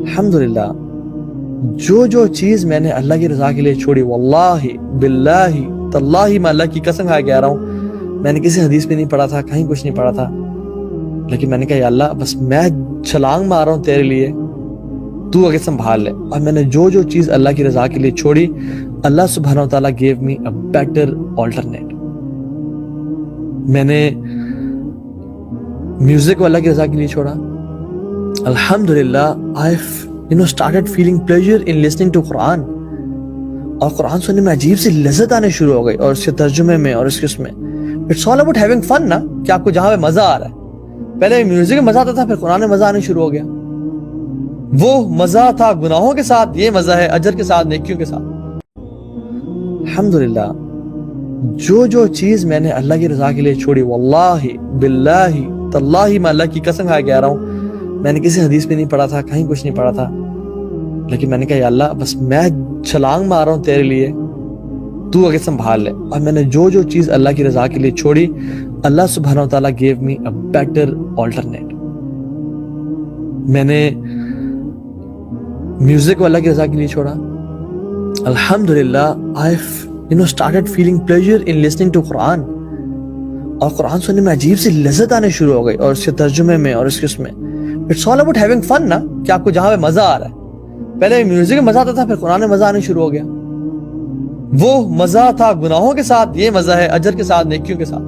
الحمدللہ جو چیز میں نے اللہ کی رضا کے لیے چھوڑی، واللہ باللہ تاللہ میں اللہ کی قسم کھا کے کہہ رہا ہوں، میں نے کسی حدیث میں نہیں پڑھا تھا، کہیں کچھ نہیں پڑھا تھا، لیکن میں نے کہا یا اللہ بس میں چھلانگ مار رہا ہوں تیرے لیے، تو آگے سنبھال لے. اور میں نے جو چیز اللہ کی رضا کے لیے چھوڑی، اللہ سبحانہ و تعالیٰ gave me a better alternate. میں نے میوزک کو اللہ کی رضا کے لیے چھوڑا. الحمدللہ I've started feeling pleasure in listening to قرآن، اور قرآن سننے میں عجیب سی لذت آنے شروع ہو گئی، اور اس کے ترجمے میں اور اس کے اس میں It's all about having fun نا، کہ آپ کو جہاں پہ مزہ آ رہا ہے. پہلے میوزک میں مزہ آتا تھا، پھر قرآن میں مزہ آنے شروع ہو گیا. وہ مزہ تھا گناہوں کے ساتھ، یہ مزہ ہے اجر کے ساتھ، نیکیوں کے ساتھ. الحمدللہ جو چیز میں نے اللہ کی رضا کے لیے چھوڑی، واللہ باللہ تاللہ میں اللہ کی قسم کھا کے کہہ رہا ہوں، میں نے کسی حدیث میں نہیں پڑھا تھا، کہیں کچھ نہیں پڑھا تھا، لیکن میں نے کہا یا اللہ بس میں چھلانگ مار رہا ہوں تیرے لیے، تو آگے سنبھال لے. اور میں نے جو چیز اللہ کی رضا کے لیے چھوڑی، اللہ سبحانہ و تعالیٰ gave me a better alternate. میں نے میوزک کو اللہ کی رضا کے لیے چھوڑا. الحمدللہ I've started feeling pleasure in listening to قرآن، اور قرآن سننے میں عجیب سی لذت آنے شروع ہو گئی، اور اس کے ترجمے میں اور اس کے اس میں It's all about having fun نا، کہ آپ کو جہاں پہ مزہ آ رہا ہے. پہلے میوزک میں مزہ آتا تھا، پھر قرآن میں مزہ آنے شروع ہو گیا. وہ مزہ تھا گناہوں کے ساتھ، یہ مزہ ہے اجر کے ساتھ، نیکیوں کے ساتھ.